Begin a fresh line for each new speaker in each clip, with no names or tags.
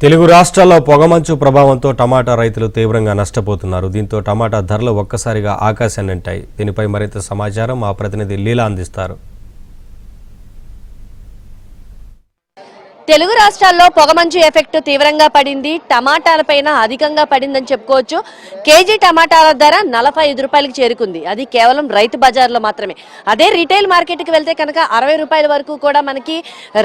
తెలుగు రాష్ట్రాల్లో పొగమంచు ప్రభావంతో టమాటా రైతులు తీవ్రంగా నష్టపోతున్నారు. దీంతో టమాటా ధరలు ఒక్కసారిగా ఆకాశాన్ని అంటాయి. దీనిపై మరింత సమాచారం మా ప్రతినిధి లీలా అందిస్తారు.
తెలుగు రాష్ట్రాల్లో పొగమంచు ఎఫెక్ట్ తీవ్రంగా పడింది. టమాటాలపైన అధికంగా పడిందని చెప్పుకోవచ్చు. కేజీ టమాటాల ధర 45 రూపాయలకు చేరుకుంది. అది కేవలం రైతు బజార్లో మాత్రమే. అదే రీటైల్ మార్కెట్కి వెళ్తే కనుక 60 రూపాయల వరకు కూడా మనకి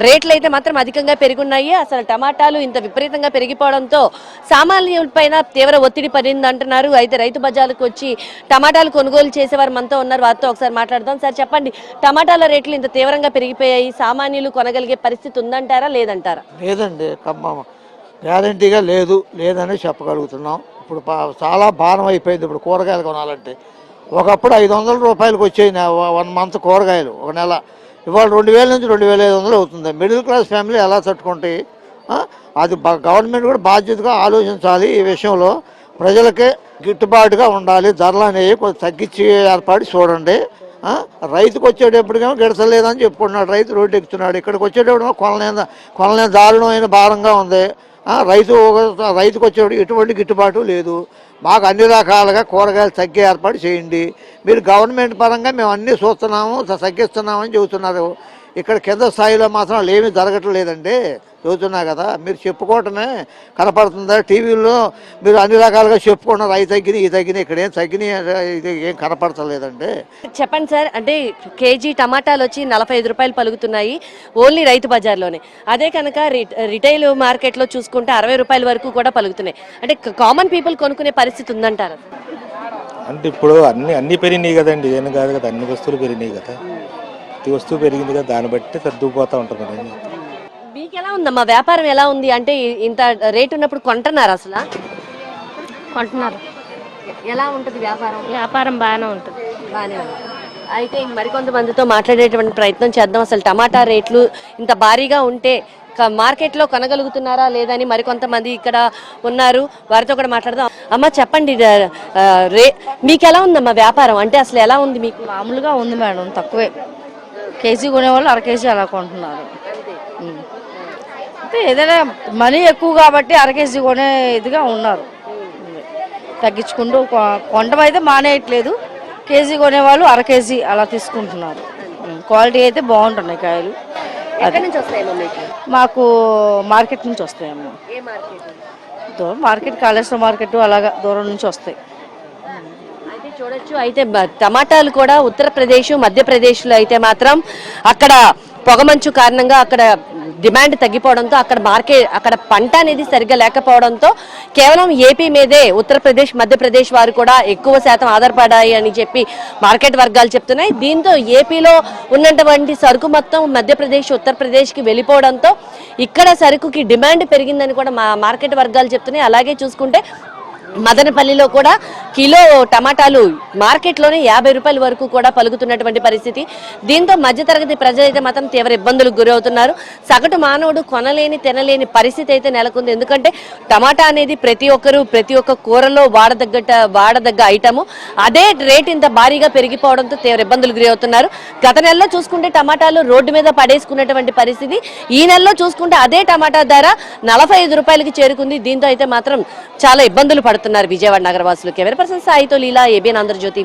రేట్లు అయితే మాత్రం అధికంగా పెరుగున్నాయి. అసలు టమాటాలు ఇంత విపరీతంగా పెరిగిపోవడంతో సామాన్యులపైన తీవ్ర ఒత్తిడి పడింది అంటున్నారు. అయితే రైతు బజార్లకు వచ్చి టమాటాలు కొనుగోలు చేసేవారు మనతో ఉన్నారు. వారితో ఒకసారి మాట్లాడదాం. సార్ చెప్పండి, టమాటాల రేట్లు ఇంత తీవ్రంగా పెరిగిపోయాయి, సామాన్యులు కొనగలిగే పరిస్థితి ఉందంటారా లేదంటారా?
లేదండి, గ్యారంటీగా లేదని చెప్పగలుగుతున్నాం. ఇప్పుడు చాలా భారం అయిపోయింది. ఇప్పుడు కూరగాయలు కొనాలంటే ఒకప్పుడు 500 రూపాయలకు వచ్చాయి 1 మంత్ కూరగాయలు ఒక నెల. ఇవాళ 2000 నుంచి 2500 అవుతుంది. మిడిల్ క్లాస్ ఫ్యామిలీ ఎలా తట్టుకుంటాయి? అది గవర్నమెంట్ కూడా బాధ్యతగా ఆలోచించాలి. ఈ విషయంలో ప్రజలకే గిట్టుబాటుగా ఉండాలి. ధరలు అనేవి కొంచెం తగ్గించి ఏర్పాటు చూడండి. రైతుకు వచ్చేటప్పటికేమో గిడసలేదని చెప్పుకుంటున్నాడు, రైతు రోడ్డు ఎక్కుతున్నాడు. ఇక్కడికి వచ్చేటప్పుడు కొనలేని దారుణమైన భారంగా ఉంది. రైతుకు వచ్చేటప్పుడు ఎటువంటి గిట్టుబాటు లేదు. మాకు అన్ని రకాలుగా కూరగాయలు తగ్గే ఏర్పాటు చేయండి. మీరు గవర్నమెంట్ పరంగా మేము అన్నీ చూస్తున్నాము, తగ్గిస్తున్నామని చెబుతున్నారు. ఇక్కడ కింద స్థాయిలో మాత్రం వాళ్ళు ఏమీ జరగట్లేదండి. చూస్తున్నా కదా, మీరు చెప్పుకోవటమే కనపడుతుందా? టీవీలో మీరు అన్ని రకాలుగా చెప్పుకుంటున్నారు, అవి తగ్గినాయి, ఈ తగ్గినాయి. ఇక్కడ ఏం తగ్గినాయి, ఇది ఏం కనపడతలేదండి.
చెప్పండి సార్, అంటే కేజీ టమాటాలు వచ్చి 45 రూపాయలు పలుకుతున్నాయి ఓన్లీ రైతు బజార్లోనే. అదే కనుక రిటైల్ మార్కెట్లో చూసుకుంటే 60 రూపాయల వరకు కూడా పలుకుతున్నాయి. అంటే కామన్ పీపుల్ కొనుక్కునే పరిస్థితి ఉందంటారు?
అంటే ఇప్పుడు అన్ని పెరిగినాయి కదండి, ఏం కాదు కదా, అన్ని వస్తువులు పెరిగినాయి కదా. ప్రతి వస్తువు పెరిగింది కదా, దాన్ని బట్టి సర్దుకుపోతూ ఉంటుంది.
మీకు ఎలా ఉందమ్మా, వ్యాపారం ఎలా ఉంది? అంటే ఇంత రేట్ ఉన్నప్పుడు కొంటున్నారు? అసలు
కొంటున్నారు.
ఎలా ఉంటుంది వ్యాపారం?
వ్యాపారం బాగానే ఉంటుంది.
బాగానే ఉంది. అయితే మరికొంతమందితో మాట్లాడేటువంటి ప్రయత్నం చేద్దాం. అసలు టమాటా రేట్లు ఇంత భారీగా ఉంటే మార్కెట్లో కొనగలుగుతున్నారా లేదని మరికొంతమంది ఇక్కడ ఉన్నారు, వారితో కూడా మాట్లాడదాం. అమ్మ చెప్పండి, మీకు ఎలా ఉందమ్మా వ్యాపారం? అంటే అసలు ఎలా ఉంది మీకు?
మామూలుగా ఉంది మేడం, తక్కువే. కేజీ కొనేవాళ్ళు 1/2 కేజీ అలా కొంటున్నారు. అంటే ఏదైనా మనీ ఎక్కువ కాబట్టి 1/2 కేజీ కొనే ఇదిగా ఉన్నారు. తగ్గించుకుంటూ కొండం అయితే మానేయట్లేదు. కేజీ కొనేవాళ్ళు 1/2 కేజీ అలా తీసుకుంటున్నారు. క్వాలిటీ అయితే బాగుంటున్నాయి కాయలు. మాకు మార్కెట్ నుంచి వస్తాయమ్మా. దూరం మార్కెట్, కాళేశ్వరం మార్కెట్ అలాగా దూరం నుంచి వస్తాయి.
చూడొచ్చు. అయితే టమాటాలు కూడా ఉత్తరప్రదేశ్, మధ్యప్రదేశ్లో అయితే మాత్రం అక్కడ పొగమంచు కారణంగా అక్కడ డిమాండ్ తగ్గిపోవడంతో అక్కడ పంట అనేది సరిగ్గా లేకపోవడంతో కేవలం ఏపీ మీదే ఉత్తరప్రదేశ్, మధ్యప్రదేశ్ వారు కూడా ఎక్కువ శాతం ఆధారపడాయి అని చెప్పి మార్కెట్ వర్గాలు చెప్తున్నాయి. దీంతో ఏపీలో ఉన్నటువంటి సరుకు మొత్తం మధ్యప్రదేశ్, ఉత్తరప్రదేశ్కి వెళ్ళిపోవడంతో ఇక్కడ సరుకుకి డిమాండ్ పెరిగిందని కూడా మార్కెట్ వర్గాలు చెప్తున్నాయి. అలాగే చూసుకుంటే మదనపల్లిలో కూడా కిలో టమాటాలు మార్కెట్లోనే 50 రూపాయల వరకు కూడా పలుకుతున్నటువంటి పరిస్థితి. దీంతో మధ్యతరగతి ప్రజలైతే మాత్రం తీవ్ర ఇబ్బందులకు గురవుతున్నారు. సగటు మానవుడు కొనలేని, తినలేని పరిస్థితి అయితే నెలకొంది. ఎందుకంటే టమాటా అనేది ప్రతి ఒక్క కూరలో వాడదగ్గ ఐటము. అదే రేట్ ఇంత భారీగా పెరిగిపోవడంతో తీవ్ర ఇబ్బందులకు గురవుతున్నారు. గత నెలలో చూసుకుంటే టమాటాలు రోడ్డు మీద పడేసుకున్నటువంటి పరిస్థితి. ఈ నెలలో చూసుకుంటే అదే టమాటా ధర 45 రూపాయలకి చేరుకుంది. దీంతో అయితే మాత్రం చాలా ఇబ్బందులు పడుతున్నారు విజయవాడ నగరవాసులు. కెమెరా పర్సన్ సాయితో లీలా, ఏబిఎన్ ఆంధ్రజ్యోతి.